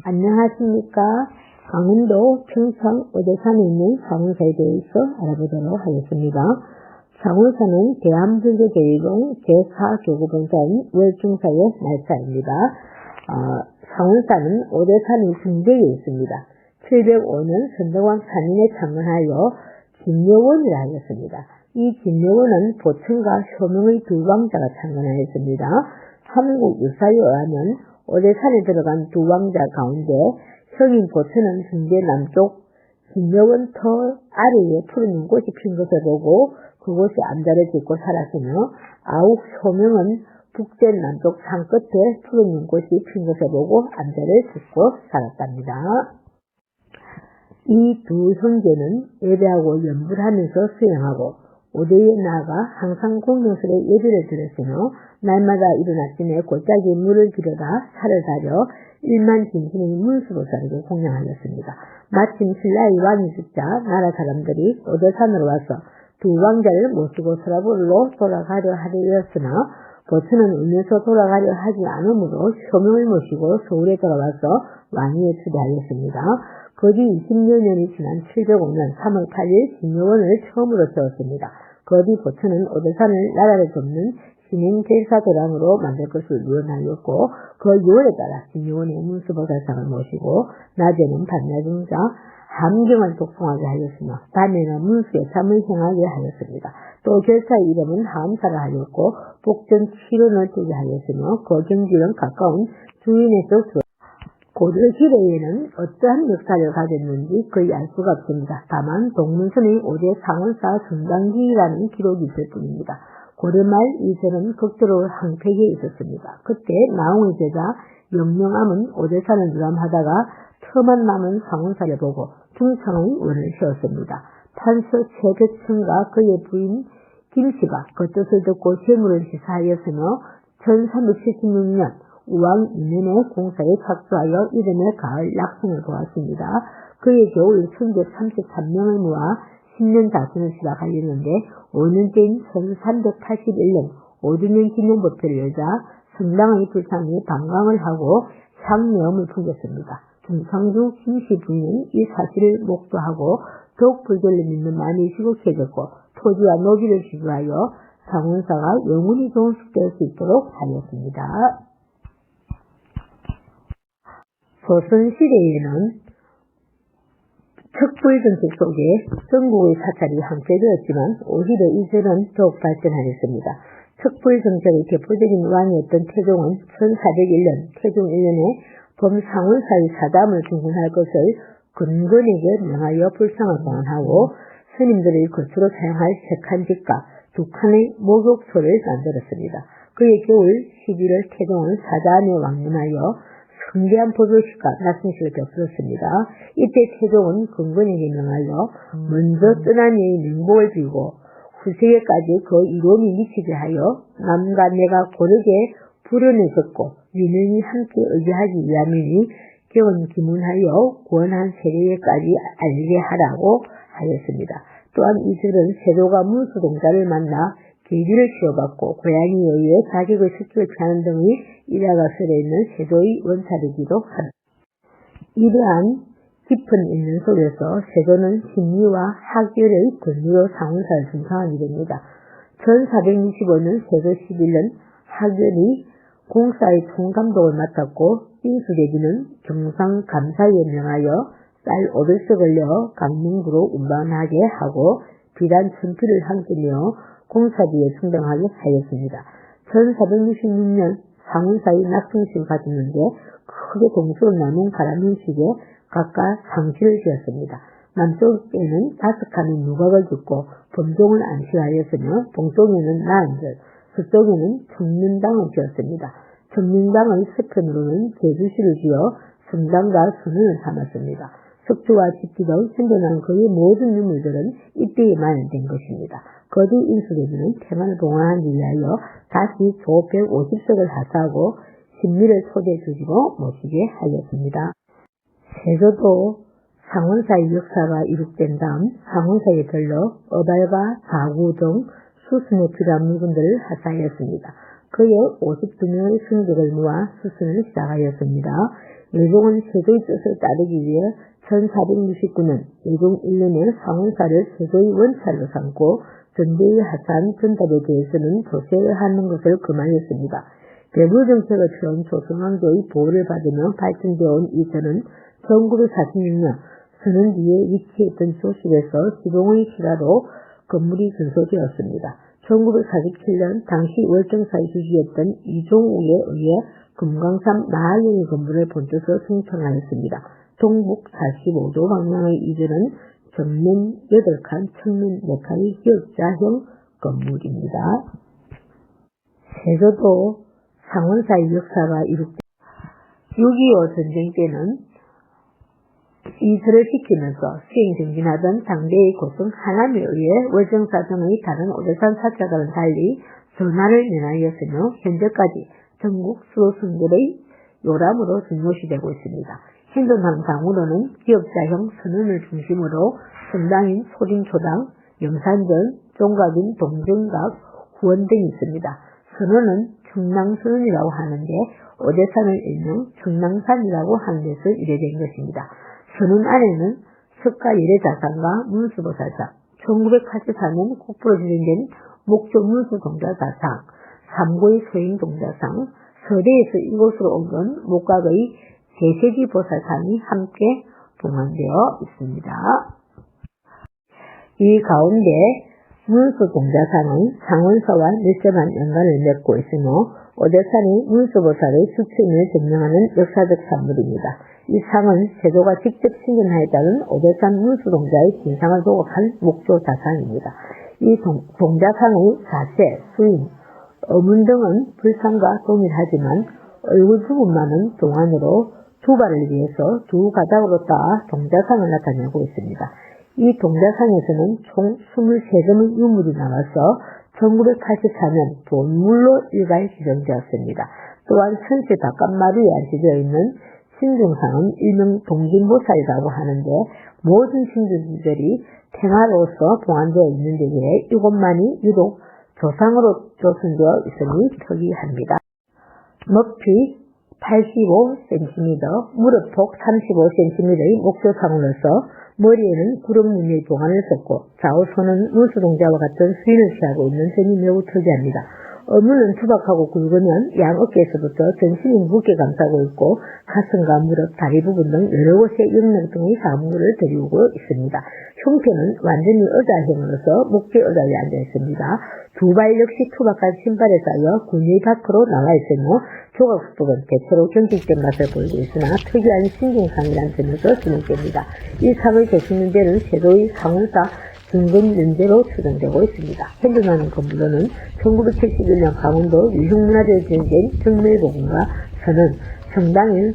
안녕하십니까. 강원도 평창 오대산에 있는 상원사에 대해서 알아보도록 하겠습니다. 상원사는 대한불교제일공 제4교구본사인 월중사의 날짜입니다. 상원사는 오대산의 중대에 있습니다. 705년 선덕왕 찬인에 창건하여 진묘원이라 하였습니다. 이 진묘원은 보천과 효명의 두 왕자가 창건하였습니다. 한국 유사에 의하면 오대산에 들어간 두 왕자 가운데 형인 보천은 중대 남쪽 진묘원 터 아래에 푸른 연꽃이 핀 것을 보고 그곳에 암자를 짓고 살았으며, 아욱 효명은 북제 남쪽 산 끝에 푸른 연꽃이 핀 것을 보고 암자를 짓고 살았답니다. 이 두 형제는 예배하고 연불을 하면서 수행하고 오대에 나아가 항상 공명스레 예배를 드렸으며, 날마다 이른 아침에 골짜기에 물을 들여다 살을 다려 일만진신의 문수보살에게 공양하였습니다. 마침 신라의 왕이 죽자 나라 사람들이 오대산으로 와서 두 왕자를 모시고 서라보로 돌아가려 하려였으나 보천은 울면서 돌아가려 하지 않으므로 효명을 모시고 서울에 돌아와서 왕위에 추대하였습니다. 그 뒤 20여 년이 지난 705년 3월 8일 진묘원을 처음으로 세웠습니다. 그 뒤 보천은 오대산을 나라를 돕는 신행제사도랑으로 만들 것을 유언하였고, 그 유언에 따라 진묘원의 문수보살상을 모시고 낮에는 반야중자 함경을 독송하게 하였으며 밤에는 문수의 잠을 행하게 하였습니다. 또 결사의 이름은 하암사라 하였고 복전 7원을 뜨게 하였으며 그 경지는 가까운 주인에서 고려시대에는 어떠한 역사를 가졌는지 거의 알 수가 없습니다. 다만 동문선의 오대 상원사 성당기라는 기록이 있을 뿐입니다. 고려말 이전은 극도로 황폐기에 있었습니다. 그때 나홍의 제자 영명암은 오대산을 유람하다가 터만 남은 상원사를 보고 중창의 원을 세웠습니다. 판서 최백천과 그의 부인 김씨가 그 뜻을 듣고 재물을 시사하였으며 1376년 우왕 2년에 공사에 착수하여 이듬해 가을 낙성을 보았습니다. 그의 겨울 1133명을 모아 10년 자선을 시작하였는데 5년째인 1381년 5주년 기념법회를 열자 성당의 불상에 방광을 하고 향내음을 풍겼습니다. 중상주 김씨 부인은 이 사실을 목도하고 더욱 불교를 믿는 마음이 시국해졌고 토지와 노비를 지주하여 상원사가 영원히 종식될 수 있도록 하였습니다. 조선시대에는 척불정책 속에 전국의 사찰이 함께되었지만 오히려 이전은 더욱 발전하였습니다. 척불정책의 대표적인 왕이었던 태종은 1401년 태종 1년에 범상원사의 사담을 중건할 것을 근건에게 명하여 불상을 공안하고 스님들의 거처로 사용할 3칸집과 2칸의 목욕소를 만들었습니다. 그의 겨울 11월 태종은 사담에 왕림하여 성대한 법요식과 낙승식을 베풀었습니다. 이때 태종은 근건에게 명하여 먼저 떠난 이의 명복을 빌고 후세에까지 그 이로움이 미치게 하여 남과 내가 고르게 불연해졌고 유명히 함께 의지하기 위함이니 경은 기문하여 권한 세례에까지 알게 하라고 하였습니다. 또한 이슬은 세조가 문수동자를 만나 계기를 치워받고 고양이에 의해 자격의 습격을 피하는 등의 일화가 쓰여있는 세조의 원찰이기도 합니다. 이러한 깊은 인연 속에서 세조는 신리와 학열의 권위로 상원사를 중상하게 됩니다. 1465년 세조 11년 학열이 공사의 총감독을 맡았고 인수대비는 경상감사위에 명하여 쌀 500석 걸려 강릉구로 운반하게 하고 비단 1000피를 함께 내어 공사비에 충당하게 하였습니다. 1466년 상원사의 낙승식을 가졌는데 크게 동서로 나눈 가람현식에 각각 상시를 지었습니다. 남쪽에는 5칸의 누각을 짓고 범종을 안식하였으며 동쪽에는 나은절, 서쪽에는 청년당을 지었습니다. 청년당의 서편으로는 제주시를 지어 성당과 선언을 삼았습니다. 석주와 집기 등 생겨난 그의 모든 유물들은 이때에 마련된 것입니다. 거디 인수대비는 태만을 봉헌하기 위하여 다시 조 150석을 하사하고 신미를 초대해 주시고 모시게 하였습니다. 세조도 상원사의 역사가 이룩된 다음 상원사에 별로 어발과 가구 등 수순에 필요한 물건들을 하사하였습니다. 그의 52명의 승객을 모아 수순을 시작하였습니다. 예종은 세조의 뜻을 따르기 위해 1469년 예종 1년에 상원사를 세조의 원찰로 삼고 전대의 하사한 전답에 대해서는 조세를 하는 것을 금하였습니다. 대부 정책을 처음 조선왕조의 보호를 받으며 발전되어 온 이 전은 1946년 선원 뒤에 위치했던 조실에서 지동의 실화로 건물이 건설되었습니다. 1947년 당시 월정사의 주지였던 이종우에 의해 금강산 마하영의 건물을 본떠서 승천하였습니다. 동북 45도 방향의 이전은 정면 8칸, 측면 4칸의 기역자형 건물입니다. 세조도 상원사의 역사가 이룩된 6.25 전쟁 때는 이설을 시키면서 수행정진하던 당대의 고성 하남에 의해 월정사 등의 다른 오대산 사찰과는 달리 전화를 면하였으며 현재까지 전국 수도승들의 요람으로 중요시되고 있습니다. 행정상상으로는 기역자형 선원을 중심으로 성당인 소림초당, 영산전, 종각인 동정각, 후원 등이 있습니다. 선원은 청랑선원이라고 하는데 오대산을 일명 청랑산이라고 하는 데서 유래된 것입니다. 선원 안에는 석가 예례자상과 문수보살상, 1984년 국부로 진행된 목조 문수동자사상, 삼고의 소행동자상, 서대에서 이곳으로 온 건 목각의 제세기 보살상이 함께 봉안되어 있습니다. 이 가운데 문수동자상은 상원사와 밀접한 연관을 맺고 있으며 오대산이 문수보살의 수침을 증명하는 역사적 산물입니다. 이 상은 세조가 직접 신견하였다는 오대산 문수동자의 신상을 보고한 목조 자상입니다. 이 동자상의 자세, 수인, 어문 등은 불상과 동일하지만 얼굴 부분만은 동안으로 두 발을 위해서 두 가닥으로 따 동자상을 나타내고 있습니다. 이 동자상에서는 총 23점의 유물이 나와서 1984년 본물로 일괄 지정되었습니다. 또한 천세 바깥마루에 안치되어 있는 신중상은 일명 동진보살이라고 하는데 모든 신중들이 탱화로서 봉안되어 있는 데에 이곳만이 유독 조상으로 조성되어 있으니 특이합니다. 높이 85cm, 무릎폭 35cm의 목조상으로서 머리에는 구름 무늬의 봉안을 썼고 좌우손은 문수동자와 같은 수인을 취하고 있는 점이 매우 특이합니다. 어문은 투박하고 굵으면 양 어깨에서부터 전신이 무겁게 감싸고 있고 가슴과 무릎, 다리 부분 등 여러 곳에 영역 등의 사물을 들이우고 있습니다. 형태는 완전히 의자형으로서 목재 의자 위에 앉아 있습니다. 두 발 역시 투박한 신발에 쌓여 군의 밖으로 나와 있으며 조각수법은 대체로 경직된 맛을 보이고 있으나 특이한 신중상이라는 점에서 주목됩니다. 이 상을 계시는 데는 세조의 상원사 중근 연재로 추정되고 있습니다. 현존하는 건물로는 1971년 강원도 유형문화재에 지정된 정밀보금과 선원, 성당인,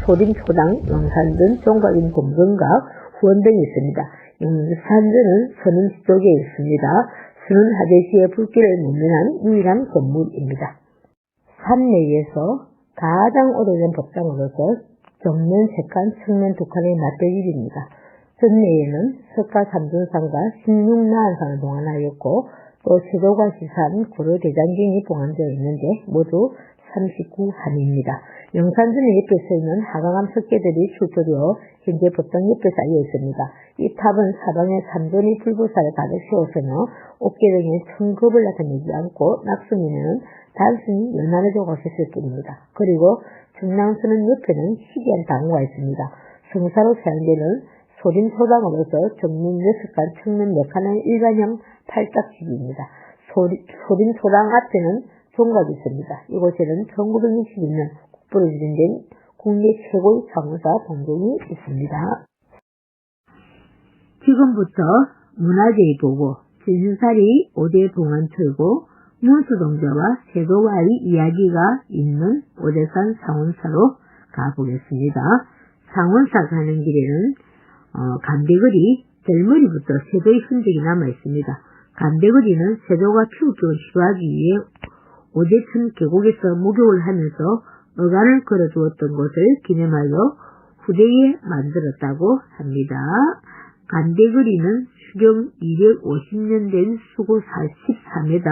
소림초당, 영산전, 종각인 동정각, 후원 등이 있습니다. 영산전은 선원 지쪽에 있습니다. 선원 하대시의 불길을 모면한 유일한 건물입니다. 산내에서 가장 오래된 법당으로서 정면 3칸, 측면 2칸의 맞대길입니다. 전내에는 석가 삼존상과 16나한상을 봉안하였고 또 세조가 시사한 고려대장경이 봉안되어 있는데 모두 39한입니다. 영산전의 옆에 서 있는 하강암 석계들이 출토되어 현재 법당 옆에 쌓여 있습니다. 이 탑은 사방에 삼존의 불보살을 가득 세웠으며 어깨 등에 청급을 나타내지 않고 낙수면에는 단순히 연안의 조각했을 뿐입니다. 그리고 청랑선은 옆에는 희귀한 당호가 있습니다. 성사로 사용되는 소림초당으로서 정면 6칸, 측면 4칸의 일반형 팔딱집입니다. 소림초당 앞에는 종각이 있습니다. 이곳에는 1961년 국부로 지정된 국내 최고의 상원사 동정이 있습니다. 지금부터 문화재의 보고, 진순살이 5대 봉안 철고, 문수동자와 세조와의 이야기가 있는 오대산 상원사로 가보겠습니다. 상원사 가는 길에는 간대거리, 델머리부터 세조의 흔적이 남아있습니다. 간대거리는 세조가 피우병을 치료하기 위해 오대천 계곡에서 목욕을 하면서 어간을 걸어두었던 것을 기념하여 후대에 만들었다고 합니다. 간대거리는 수령 250년 된 수고 43m,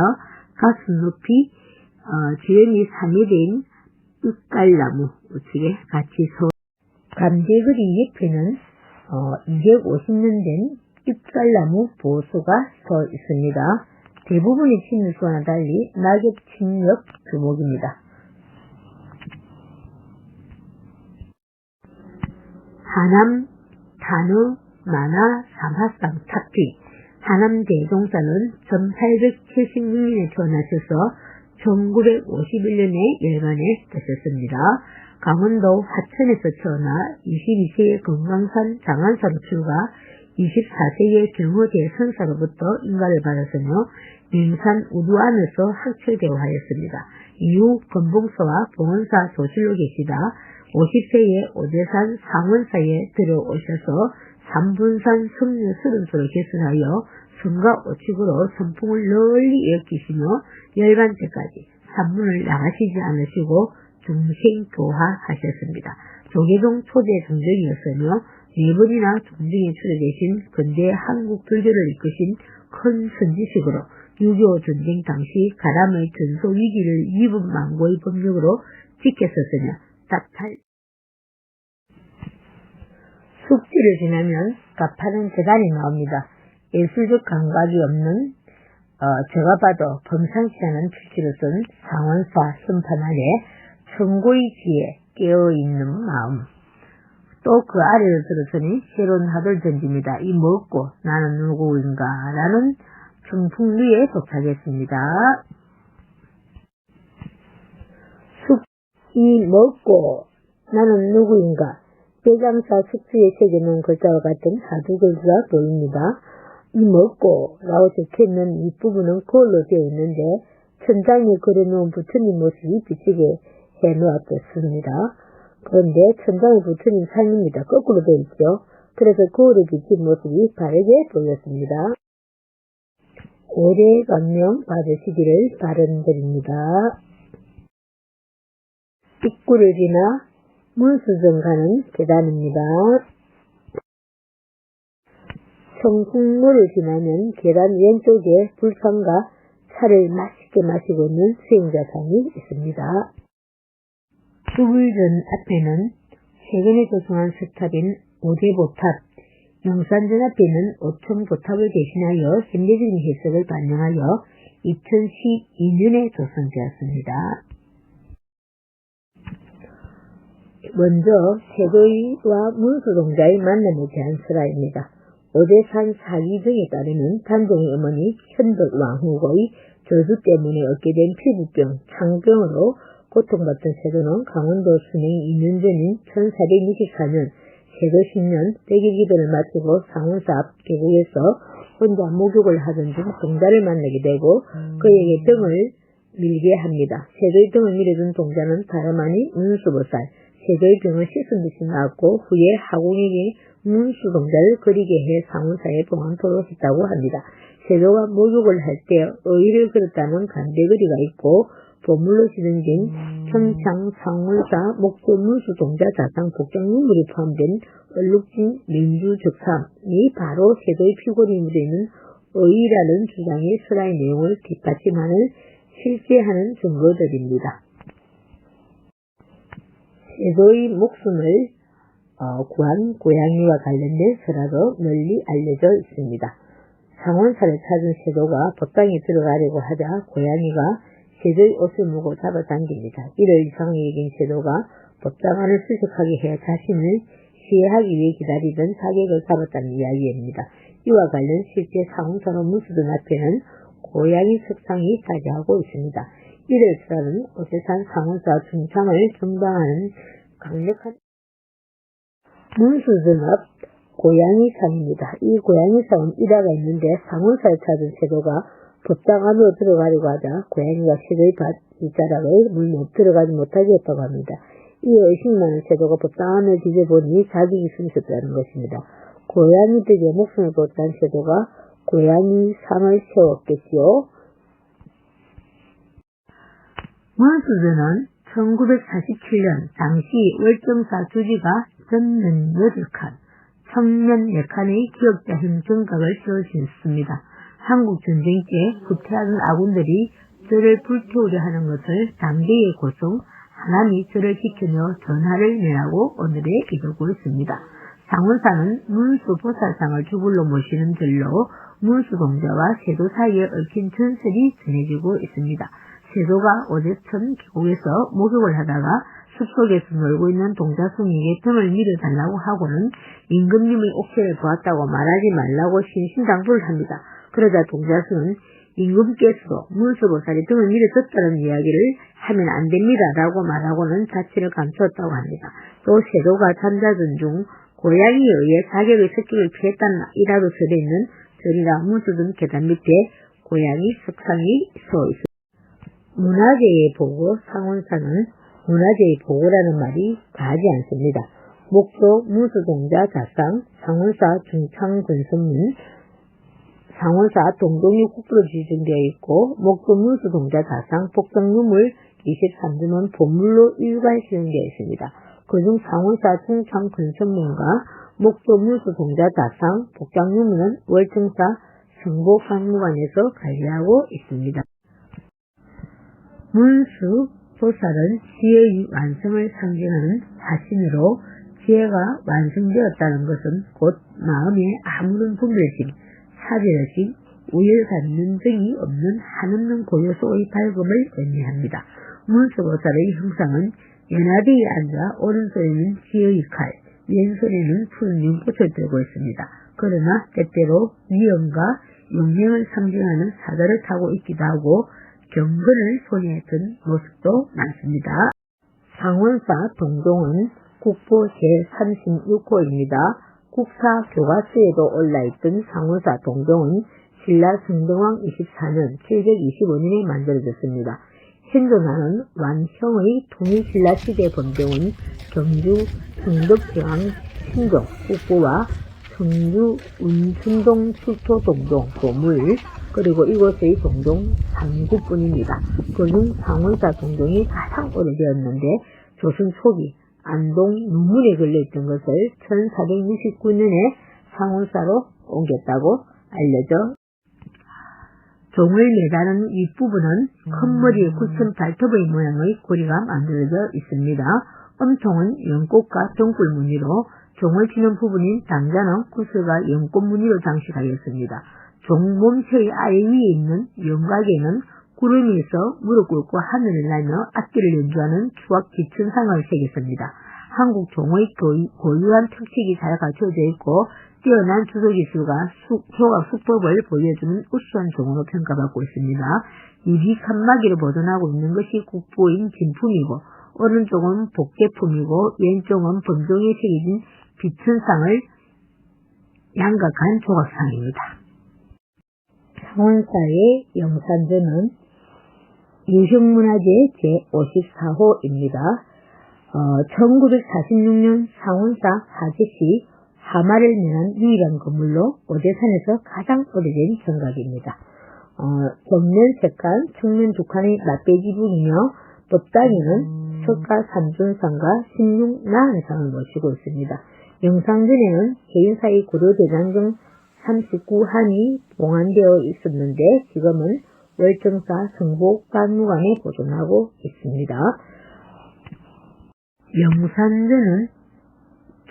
가슴 높이 지형이 3m인 윽갈나무 우측에 같이 서 감대거리 옆에는 250년 된 잎살나무 보수가 서 있습니다. 대부분의 침류수와는 달리 낙엽 침엽 규목입니다. 하남 단어 만화 삼합상 탁피. 하남 대종사는 1876년에 태어나셔서 1951년에 열반에 되셨습니다. 강원도 화천에서 태어나 22세에 금강산 장안사로 출가, 24세에 경호대 선사로부터 인가를 받았으며 명산 우두안에서 학철대우하였습니다. 이후 건봉서와 봉원사 소실로 계시다 50세에 오대산 상원사에 들어오셔서 삼분산 성류 서른소를 개설하여 성과 오축으로 선풍을 널리 일으키시며 열반 때까지 산문을 나가시지 않으시고 중생교화하셨습니다. 조계종 초대 정정이었으며 4번이나 종정에 출연되신 근대 한국 불교를 이끄신 큰 선지식으로 6.25 전쟁 당시 가람의 전소 위기를 위법 망고의 법력으로 지켰었으며 숙지를 지나면 가파른 계단이 나옵니다. 예술적 감각이 없는 제가 봐도 범상치 않은 필지를 쓴 상원사 현판 아래 천고의 지에 깨어있는 마음. 또 그 아래를 들었으니 새로운 합을 던집니다. 이 먹고 나는 누구인가 라는 청풍리에 도착했습니다. 이 먹고 나는 누구인가 대장사 숙주에 새겨놓은 글자와 같은 하두 글자가 보입니다. 이 먹고 라고 적혀있는 이 부분은 거울로 되어 있는데 천장에 그려놓은 부처님 모습이 비치게 해놓았습니다. 그런데 천장에 부처님 상입니다. 거꾸로 되어 있죠. 그래서 거울에 비친 모습이 바르게 보였습니다. 오래 감명 받으시기를 바람드립니다. 입구를 지나 문수정 가는 계단입니다. 청풍로를 지나면 계단 왼쪽에 불상과 차를 맛있게 마시고 있는 수행자상이 있습니다. 수불전 앞에는 최근에 조성한 석탑인 오대보탑, 영산전 앞에는 오천보탑을 대신하여 현대적인 해석을 반영하여 2012년에 조성되었습니다. 먼저 세도이와 문수동자의 만남에 대한 설화입니다. 오대산 사기 등에 따르면 단종의 어머니 현덕왕후고의 저주 때문에 얻게 된 피부병, 창병으로 고통받던 세도는 강원도 순행 2년 전인 1464년 세도 10년 100일 기도를 마치고 상원사 앞 계곡에서 혼자 목욕을 하던 중 동자를 만나게 되고 그에게 등을 밀게 합니다. 세도의 등을 밀어준 동자는 다름 아닌 문수보살, 세도의 병을 씻은 듯이 나았고 후에 하공에게 문수동자를 그리게 해 상원사에 봉안토록 했다고 합니다. 세도가 목욕을 할 때 의를 그렸다는 간대거리가 있고 보물로 시든진 평창 상원사 목조 문수동자 자상 복장 눈물이 포함된 얼룩진 민주적삼이 바로 세도의 피골이 묻어있는 의라는 주장의 설화의 내용을 뒷받침하는 실제하는 증거들입니다. 세도의 목숨을 구한 고양이와 관련된 설화도 널리 알려져 있습니다. 상원사를 찾은 세도가 법당에 들어가려고 하자 고양이가 세도의 옷을 물고 잡아당깁니다. 이를 이상하게 여긴 세도가 법당 안을 수색하게 해 자신을 시해하기 위해 기다리던 사객을 잡았다는 이야기입니다. 이와 관련 실제 상원사로 문수등 앞에는 고양이 석상이 자리하고 있습니다. 이를 설하는 오대산 상원사 중창을 겸당하는 강력한 문수등 앞 고양이상입니다. 이 고양이상은 일화가 있는데 상원사를 찾은 세도가 법당 안으로 들어가려고 하자 고양이가 세도의 빗자락을 물며 들어가지 못하게 했다고 합니다. 이 의식만은 세도가 법당 안을 뒤져보니 자기 기술이 있었다는 것입니다. 고양이 덕에 목숨을 보탠 세도가 고양이 상을 세웠겠지요. 문수전은 1947년 당시 월정사 주지가 전면 8칸, 청년 4칸의 기억자형 정각을 세우셨습니다. 한국 전쟁 때 후퇴하는 아군들이 저를 불태우려 하는 것을 당대에 고성 하나님이 저를 지키며 전하를 내라고 오늘에 기도고 있습니다. 상원사는 문수보살상을 주불로 모시는 절로 문수동자와 세도 사이에 얽힌 전설이 전해지고 있습니다. 세도가 어제천 계곡에서 목욕을 하다가 숲속에서 놀고 있는 동자승에게 등을 밀어달라고 하고는 임금님의 옥체를 보았다고 말하지 말라고 신신당부를 합니다. 그러자 동자승은 임금께서도 문수보살이 등을 밀어줬다는 이야기를 하면 안 됩니다 라고 말하고는 자취를 감추었다고 합니다. 또 세도가 잠자던 중 고양이에 의해 자격의 습격을 피했다이라도 써있는 절이라 문수등 계단 밑에 고양이 석상이 서 있습니다. 문화재의 보고 상원사는 문화재의 보고라는 말이 다하지 않습니다. 목도 문수동자 자상, 상원사 중창근선문, 상원사 동동이 국부로 지정되어 있고 목도 문수동자 자상, 복덕유물 23주는 본물로 일괄 지정되어 있습니다. 그중 상원사 중창근선문과 목도 문수동자 자상, 복덕유물은 월정사 성보박물관에서 관리하고 있습니다. 문수보살은 지혜의 완성을 상징하는 화신으로 지혜가 완성되었다는 것은 곧 마음에 아무런 분별심, 차별의식, 우열받는 등이 없는 한없는 고요소의 밝음을 의미합니다. 문수보살의 형상은 연화대에 앉아 오른손에는 지혜의 칼, 왼손에는 푸른 연꽃을 들고 있습니다. 그러나 때때로 위엄과 용맹을 상징하는 사다를 타고 있기도 하고 경건을 손에 든 모습도 많습니다. 상원사 동동은 국보 제36호입니다. 국사 교과서에도 올라있던 상원사 동동은 신라 성등왕 24년 725년에 만들어졌습니다. 현존하는 완형의 통일신라 시대 본경은 경주 성덕대왕 신종 국보와 청주 운춘동 출토 동동 보물 그리고 이곳의 동동 3구뿐입니다. 그중 상원사 동동이 가장 오래되었는데 조선 초기 안동 눈물에 걸려있던 것을 1469년에 상원사로 옮겼다고 알려져 종을 매다는 윗부분은 큰 머리에 굳힌 발톱의 모양의 고리가 만들어져 있습니다. 엄통은 연꽃과 등불 무늬로 종을 치는 부분인 당자는 구슬과 연꽃 무늬로 장식하였습니다. 종 몸체의 아래 위에 있는 연각에는 구름에서 무릎 꿇고 하늘을 날며 악기를 연주하는 추악 기춘상을 새겼습니다. 한국 종의 고유한 특색이 잘 갖춰져 있고 뛰어난 주소기술과 효과 수법을 보여주는 우수한 종으로 평가받고 있습니다. 입이 칸막이로 보존하고 있는 것이 국보인 진품이고 오른쪽은 복제품이고 왼쪽은 범종에 새겨진 비춘상을 양각한 조각상입니다. 상원사의 영산전은 유형문화재 제54호입니다. 1946년 상원사 하제시 하마를 면한 유일한 건물로 오대산에서 가장 오래된 정각입니다. 벽면 3칸, 측면 2칸의 납배지붕이며 법당에는 석가 삼준상과 16나한상을 모시고 있습니다. 영상전에는 개인사의 고려대장경 39한이 봉안되어 있었는데 지금은 월정사 성복박물관에 보존하고 있습니다. 영산전은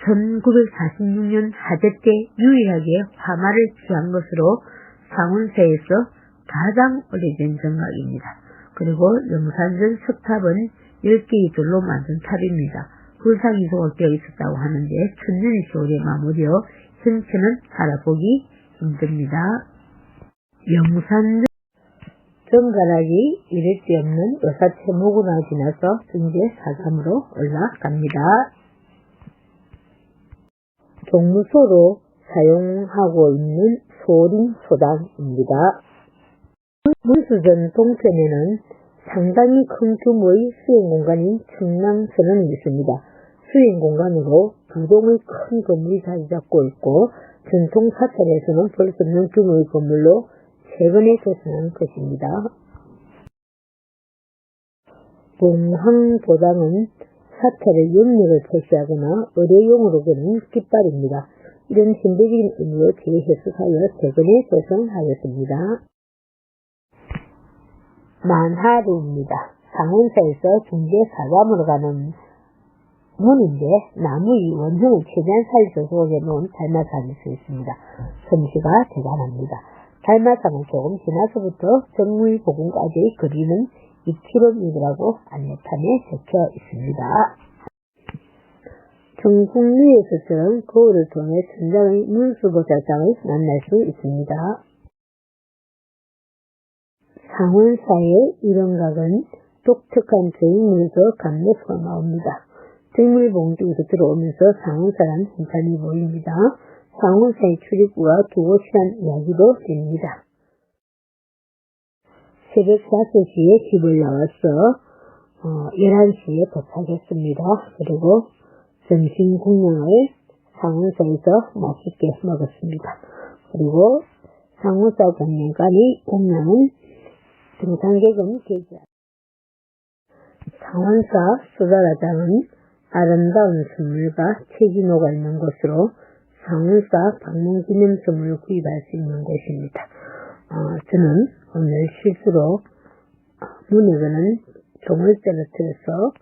1946년 하제 때 유일하게 화마를 취한 것으로 상원사에서 가장 오래된 정각입니다. 그리고 영산전 석탑은 10개의 돌로 만든 탑입니다. 불상이 소각되어 있었다고 하는데 천년의 세월에 마무리되어 현재는 알아보기 힘듭니다. 영산전 정가락이 이를 데 없는 여사체 모구나 지나서 승제 4감으로 올라갑니다. 종무소로 사용하고 있는 소림 소당입니다. 문수전 동편에는 상당히 큰 규모의 수행 공간인 청랑선원이 있습니다. 수행 공간으로 두 동의 큰 건물이 자리 잡고 있고 전통 사찰에서는 볼 수 없는 규모의 건물로 최근에 조성한 것입니다. 봉황도당은 사찰의 염력을 표시하거나 의뢰용으로 그는 깃발입니다. 이런 현대적인 의미로 재해석하여 최근에 조성하였습니다. 만하루입니다. 상원사에서 중대 사감으로 가는 문인데 나무 이 원형을 최대한 살려서 속에 놓은 달마상일 수 있습니다. 솜씨가 대단합니다. 달마상은 조금 지나서부터 정물복음까지의 거리는 2km라고 안내판에 적혀 있습니다. 정국리에서처럼 거울을 통해 천장의 문수보살상을 만날 수 있습니다. 상원사의 이런각은 독특한 저인물에서 감내수가 나옵니다. 정물봉쪽에서 들어오면서 상원사란 한탄이 보입니다. 상원사의 출입구와 두곳이란 이야기도 됩니다. 새벽 5시에 집을 나와서 11시에 도착했습니다. 그리고 점심 공양을 상원사에서 맛있게 먹었습니다. 그리고 상원사 공양간의 공양은 등산객은 계좌. 상원사 수다라장은 아름다운 선물과 책이 녹아있는 곳으로 상원사 방문기념 선물을 구입할 수 있는 곳입니다. 저는 오늘 실수로 문에 거는 종을 떨어뜨려서